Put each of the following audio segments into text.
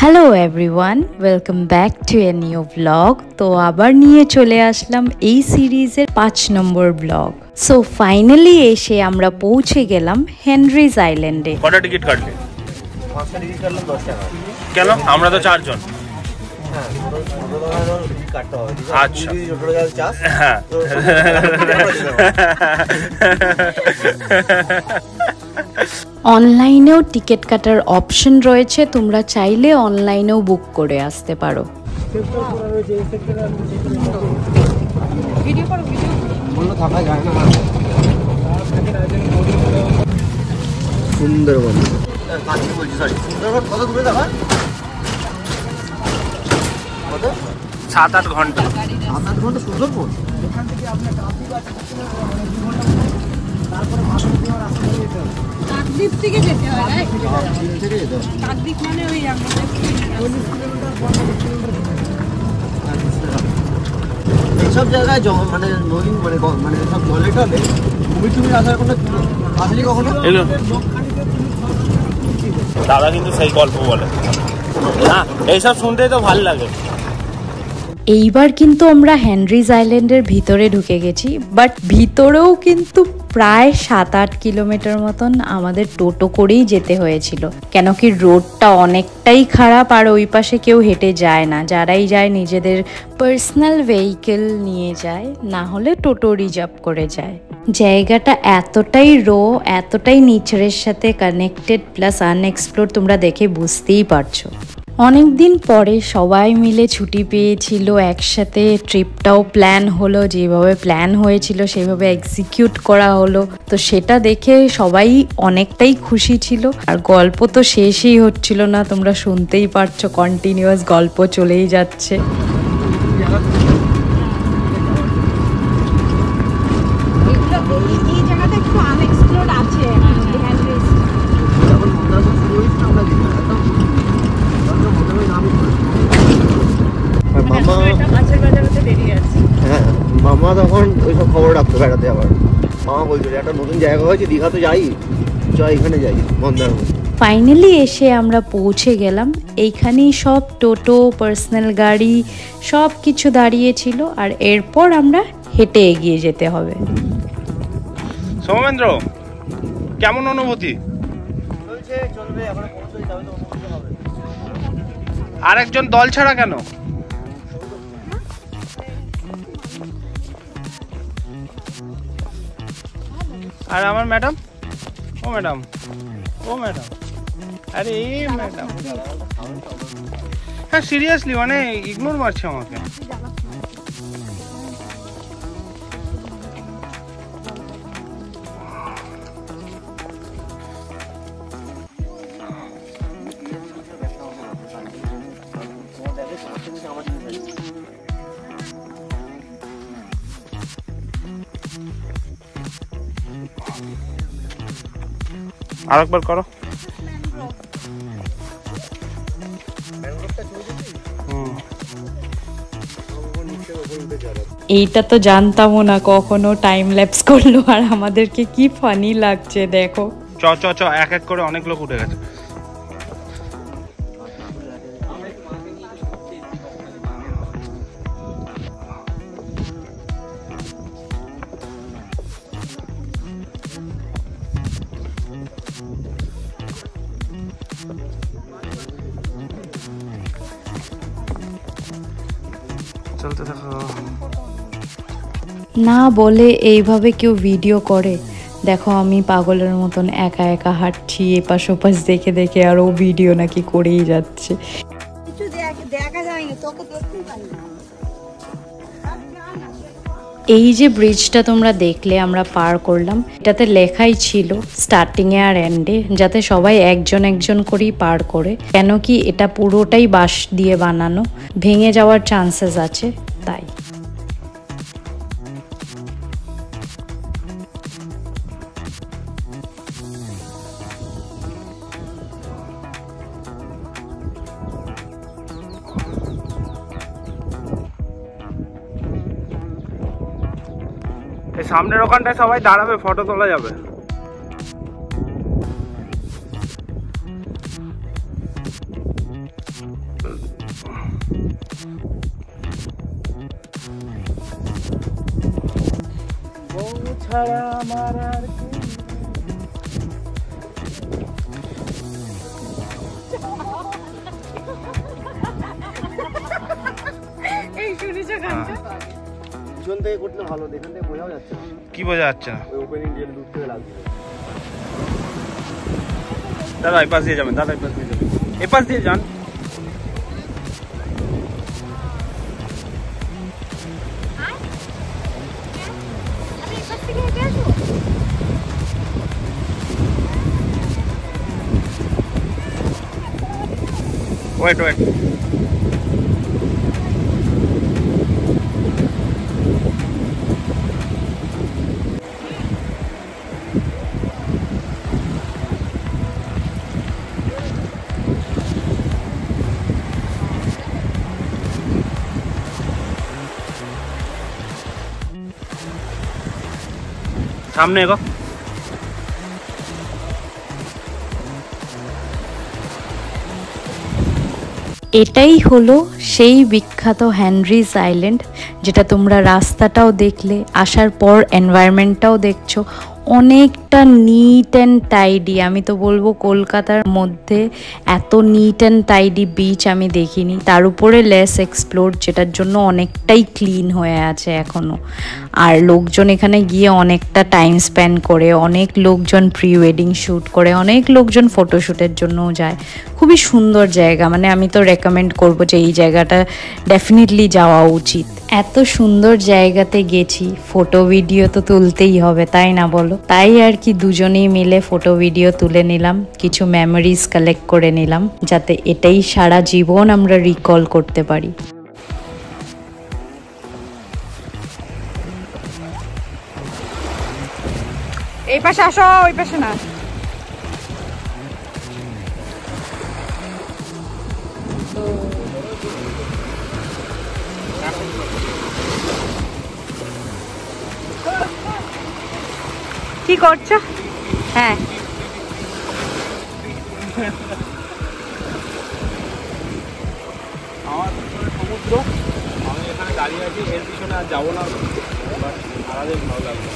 Hello everyone, welcome back to a new blog. তো আবার নিয়ে চলে আসলাম এই সিরিজের 5 নম্বর ব্লগ। সো ফাইনালি এসে আমরা পৌঁছে গেলাম হেনরিজ আইল্যান্ডে। কটা টিকিট কাটলে? 5টা টিকিট কাটলাম 10 টাকা। কেন? আমরা তো 4 জন। হ্যাঁ, টিকিট কাটতে হবে। আচ্ছা, টোটো গাড়ি চাস? হ্যাঁ। অনলাইনেও টিকিট কাটার অপশন রয়েছে, তোমরা চাইলে অনলাইনেও বুক করে আসতে পারো। সুন্দরবন বলছি, সরি, সুন্দরবন কত দূরে দেখা? কত? 7-8 ঘন্টা। 7-8 ঘন্টা সুন্দরবন? এখান থেকে আপনার কাকদ্বীপ থেকে যেতে হয়, কাকদ্বীপ মানে ওই এইসব জায়গায় মানে নদী মানে সব জলে টলে তুমি আসার কোনো আসলি কখনো? দাদা কিন্তু সেই গল্প বলে না, এইসব শুনতেই তো ভালো লাগে। এইবার কিন্তু আমরা হেনরিজ আইল্যান্ডের ভিতরে ঢুকে গেছি, বাট ভিতরেও কিন্তু প্রায় 7-8 কিলোমিটার মতন আমাদের টোটো করেই যেতে হয়েছিল, কেন কি রোডটা অনেকটাই খারাপ আর ওই পাশে কেউ হেঁটে যায় না, যারাই যায় নিজেদের পার্সোনাল ভেহিকেল নিয়ে যায়, না হলে টোটো রিজার্ভ করে যায়। জায়গাটা এতটাই এতটাই নেচারের সাথে কানেক্টেড প্লাস আনএক্সপ্লোর, তোমরা দেখে বুঝতেই পারছো। অনেক দিন পরে সবাই মিলে ছুটি পেয়েছিল, একসাথে ট্রিপটাও প্ল্যান হলো, যেভাবে প্ল্যান হয়েছিল সেভাবে এক্সিকিউট করা হলো। তো সেটা দেখে সবাই অনেকটাই খুশি ছিল। আর গল্প তো শেষই হচ্ছিল না, তোমরা শুনতেই পারছো, কন্টিনিউয়াস গল্প চলেই যাচ্ছে। মামা তখন ওইসব খবর রাখতো বেড়াতে, আবার মামা বলছিল একটা নতুন জায়গা হয়েছে, দীঘা তো যাই, এখানে যাই মন্দারমণি। ফাইনালি এসে আমরা পৌঁছে গেলাম। এইখানেই সব টোটো, পার্সোনাল গাড়ি সব কিছু দাঁড়িয়েছিল, আর এরপর আমরা হেঁটে এগিয়ে যেতে হবে। সৌমেন্দ্র, কেমন অনুভূতি? আরেকজন দল ছাড়া কেন? আর আমার ম্যাডাম, ও ম্যাডাম, আরে এই ম্যাডাম, হ্যাঁ সিরিয়াসলি মানে ইগনোর মারছে আমাকে। আরেকবার করো। এইটা তো জানতামও না, কখনো টাইম ল্যাপস করলো আর আমাদেরকে কি ফানি লাগছে দেখো। চ চ চ, এক এক করে অনেক লোক উঠে গেছে। চলতে থাকো। না বলে এইভাবে কেউ ভিডিও করে? দেখো আমি পাগলের মতন একা একা হাঁটছি, এপাশ ওপাশ দেখে দেখে, আর ও ভিডিও নাকি করেই যাচ্ছে। এই যে ব্রিজটা তোমরা দেখলে আমরা পার করলাম, এটাতে লেখাই ছিল স্টার্টিংয়ে আর এন্ডে যাতে সবাই একজন একজন করেই পার করে, কেন কি এটা পুরোটাই বাঁশ দিয়ে বানানো, ভেঙে যাওয়ার চান্সেস আছে তাই। এই সামনের ওখানটায় সবাই দাঁড়াবে, ফটো তোলা যাবে। ছাড়া আমার আর পিছন থেকে করলে ভালো, এখান থেকে বোঝাও যাচ্ছে না। কি বোঝা যাচ্ছে না? ওই ওপেনিং দিয়ে দূর থেকে লাগবে। দাদা এই পাশ দিয়ে যাবেন, দাদা এই পাশ দিয়ে যাবেন, এই পাশ দিয়ে যান। ওয়েট ওয়েট, সামনে এগো। এটাই হলো সেই বিখ্যাত হেনরিজ আইল্যান্ড, যেটা তোমরা রাস্তাটাও দেখলে, আসার পর এনভায়রনমেন্টটাও দেখছো অনেকটা নিট অ্যান্ড টাইডি। আমি তো বলবো কলকাতার মধ্যে এত নিট অ্যান্ড টাইডি বিচ আমি দেখিনি, তার উপরে লেস এক্সপ্লোর, যেটার জন্য অনেকটাই ক্লিন হয়ে আছে এখনও। আর লোকজন এখানে গিয়ে অনেকটা টাইম স্পেন্ড করে, অনেক লোকজন প্রি ওয়েডিং শ্যুট করে, অনেক লোকজন ফটোশ্যুটের জন্যও যায়। খুবই সুন্দর জায়গা, মানে আমি তো রেকমেন্ড করবো যে এই জায়গাটা ডেফিনেটলি যাওয়া উচিত। এত সুন্দর জায়গাতে গেছি, ফটো ভিডিও তো তুলতেই হবে, তাই না বলো? তাই আর কি দুজনেই মিলে ফটো ভিডিও তুলে নিলাম, কিছু মেমোরিজ কালেক্ট করে নিলাম, যাতে এটাই সারা জীবন আমরা রিকল করতে পারি। এই পাশে আসো, ওই পাশে না। কি করছো? হ্যাঁ আমার সমুদ্র, আমি এখানে দাঁড়িয়ে আছি, এর পিছনে আর যাবো না, বাট আমাদের ভালো লাগবে।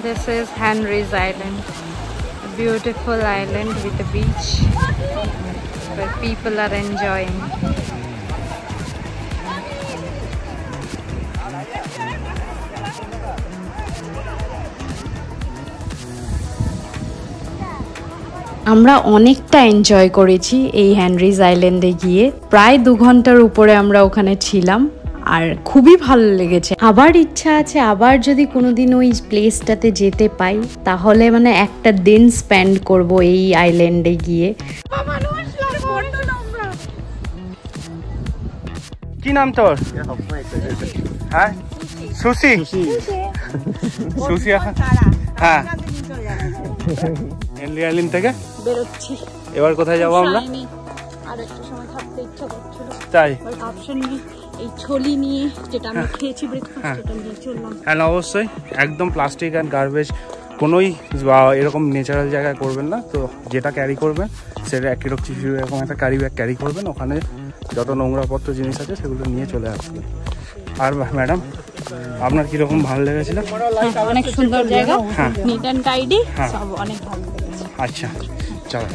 This is Henry's Island, a beautiful island with a beach where people are enjoying. আমরা অনেকটা এনজয় করেছি এই হেনরিজ আইল্যান্ডে গিয়ে, প্রায় 2 ঘন্টার উপরে আমরা ওখানে ছিলাম, আর খুবই ভালো লেগেছে। আবার ইচ্ছা আছে, আবার যদি কোনোদিন ওই প্লেসটাতে যেতে পাই, তাহলে মানে একটা দিন স্পেন্ড করব এই আইল্যান্ডে গিয়ে। কি নাম তোর? হ্যাঁ সুশি, সুশি। হ্যাঁ হেনরি আইল্যান্ড থেকে বেরোচ্ছি, এবার কোথায় যাবো আমরা? আর একটু সময় থাকতে ইচ্ছা করছিল, তাই অপশন নিয়ে এই ছোলি নিয়ে, যেটা আমরা খেয়েছি ব্রেকফাস্ট, এটা নিয়ে চললাম। হ্যাঁ অবশ্যই, একদম প্লাস্টিক অ্যান্ড গার্বেজ কোনোই এরকম ন্যাচারাল জায়গায় করবেন না। তো যেটা ক্যারি করবেন সেটা এরকম একটা ক্যারি ব্যাগ ক্যারি করবেন, ওখানে যত নোংরাপত্র জিনিস আছে সেগুলো নিয়ে চলে আসবেন। আর ম্যাডাম আপনার কিরকম ভালো লেগেছিল? অনেক সুন্দর জায়গা, নিট অ্যান্ড টাইডি, সব অনেক ভালো লেগেছে। আচ্ছা চলো।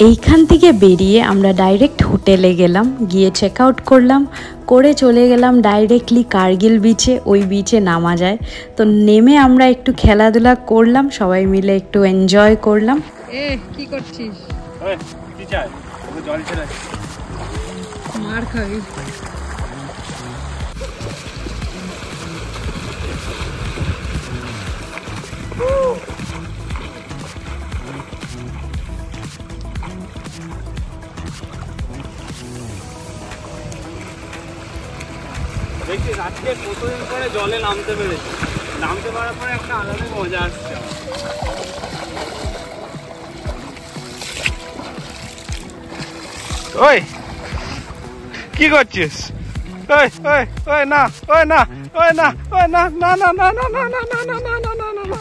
এইখান থেকে বেরিয়ে আমরা ডাইরেক্ট হোটেলে গেলাম, গিয়ে চেক আউট করলাম, করে চলে গেলাম ডাইরেক্টলি কার্গিল বিচে। ওই বিচে নামা যায়, তো নেমে আমরা একটু খেলাধুলা করলাম, সবাই মিলে একটু এনজয় করলাম। কি করছিস? কি চাই জল ছেড়ে মার খাবি। দেখছিস আজকে কতদিন পরে জলে নামতে পেরেছি, নামতে পারার পরে একটা আলাদাই মজা আসছে। ওই কি করছিস? ওই ওই ওই না ওই না ওই না ওই না না না না না না না না না না না না না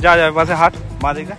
যা যা পাশে হাত মা দিকে।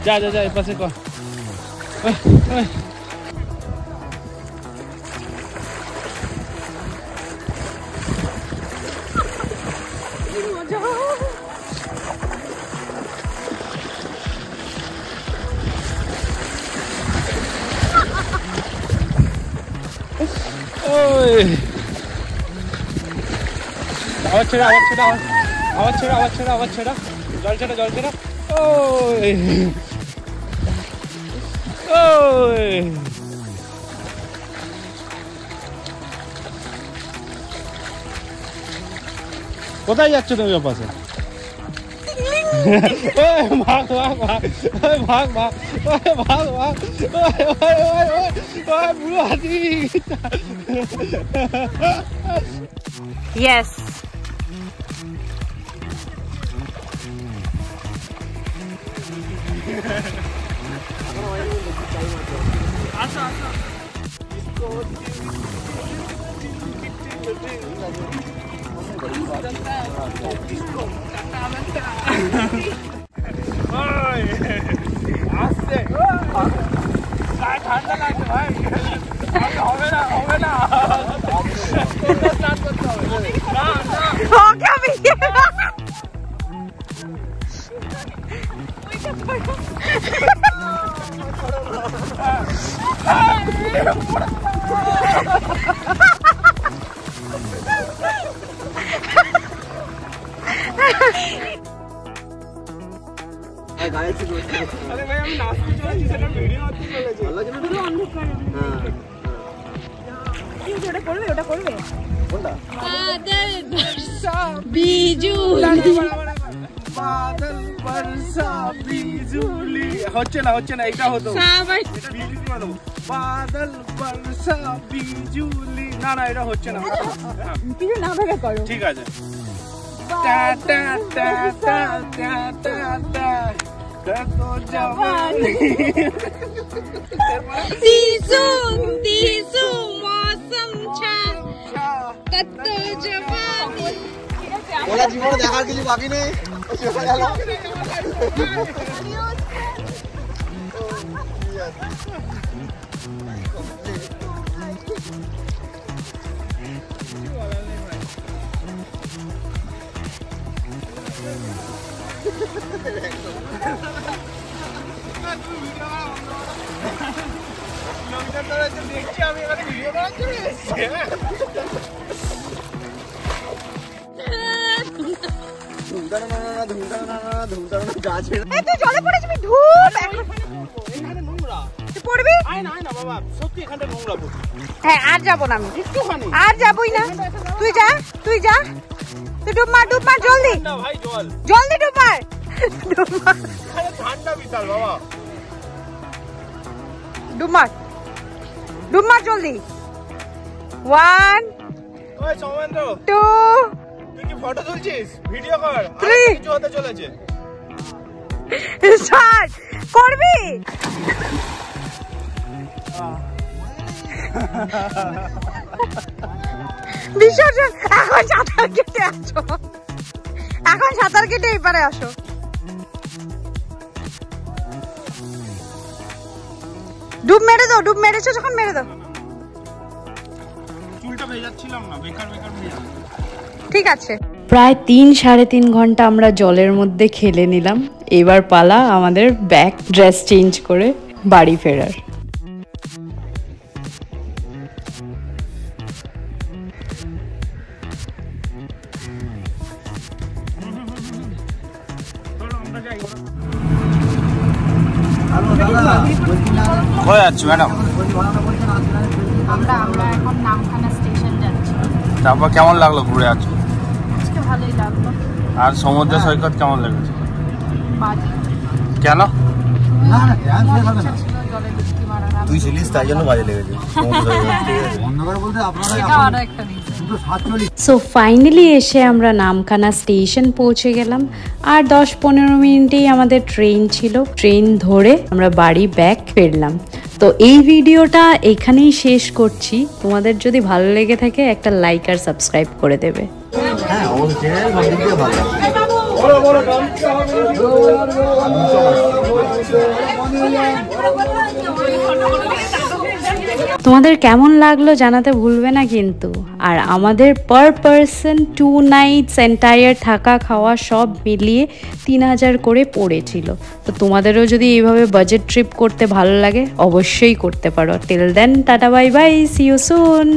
যা যা যা পাশে কর। আবার ছেড়া আবার ছেড়া আবার ছেড়া আবার ছেড়া আবার ছেড়া জল ছেড়া জল ছেড়া। ওই ওই কোথায় যাচ্ছ তুমি ওর পাশে? ভাগ ভাগ ভাগ ভাগ ভাগ ভাগ ভাগ বুড়ো হাতি। Yes. আসো আসো আসছে ঠান্ডা লাগছে ভাই, হবে না হবে না স্নান করতে হবে না अरे भाई हम नाचते चलेছি সেটা ভিডিও করতে চলেছি ভালো লাগে না পুরো অন্ধকার। হ্যাঁ কি ওটা করবে ওটা করবে কোনটা? বাদল বর্ষা বিজুলি বাদল বর্ষা বিজুলি হচ্ছে না এটা হতো সবাই এটা বিজুলি করে দেবো বাদল বর্ষা বিজুলি না না এটা হচ্ছে না কিছু না ভেবে করো ঠিক আছে। টা টা টা টা টা টা টা কত জওয়ানি तीसू मौसम छा कत जवानी ওরা জীবনে দেখার কিছু বাকি নেই। দেখছি আমি এখানে ভিডিও করার জন্য এসেছি। জলে পড়ে যাবি ধুপ এখানে নোংরা তুই পড়বি আয় না বাবা সত্যি এখানটা নোংরা প্রচুর। হ্যাঁ আর যাবো না আমি একটুখানি আর যাবই না তুই যা তুই ডুব মার জলদি না ভাই জল জলদি ডুব মার এখানে ঠান্ডা বিশাল বাবা ডুব মার জলদি 1 ওই সৌমেন্দ্র 2 তুই কি ফটো তুলছিস? ভিডিও কর, কিছু হতে চলেছে। স্টার্ট করবি? বিসর্জন এখন সাঁতার কেটে আসো, এখন সাঁতার কেটে এপারে আসো। ডুব মেরে দাও, ডুব মেরেছো যখন মেরে দাও। চুলটা ভেজাচ্ছিলাম না, বেকার বেকার ভেজা। ঠিক আছে। প্রায় 3-3.5 ঘন্টা আমরা জলের মধ্যে খেলে নিলাম। এবার পালা আমাদের ব্যাগ ড্রেস চেঞ্জ করে বাড়ি ফেরার। কোথায় যাচ্ছি ম্যাডাম? আমরা এখন নামখানা স্টেশন যাচ্ছি। তারপর কেমন লাগলো ঘুরে আছো? আজকে ভালোই লাগলো। আর সমুদ্র সৈকত কেমন লেগেছে? বাজে। কেন? জলে ডুবকি মারার। তুই ছিলিস তাই জন্য বাজে লেগেছে। অন্ধকার বলতে আপনারা আরো একটা রিজন। সো ফাইনালি এসে আমরা নামখানা স্টেশন পৌঁছে গেলাম। আর 10-15 মিনিটেই আমাদের ট্রেন ছিল। ট্রেন ধরে আমরা বাড়ি ব্যাক ফিরলাম। তো এই ভিডিওটা এখানেই শেষ করছি। তোমাদের যদি ভালো লেগে থাকে একটা লাইক আর সাবস্ক্রাইব করে দেবে। হ্যাঁ অবশ্যই সব দিক দিয়ে ভালো। তোমাদের কেমন লাগলো জানাতে ভুলবে না কিন্তু। আর আমাদের পার পারসন 2 নাইটস এন্টায়ার থাকা খাওয়া সব মিলিয়ে 3000 করে পড়েছিল। তো তোমাদেরও যদি এইভাবে বাজেট ট্রিপ করতে ভালো লাগে অবশ্যই করতে পারো। Till then tata bye bye, see you soon.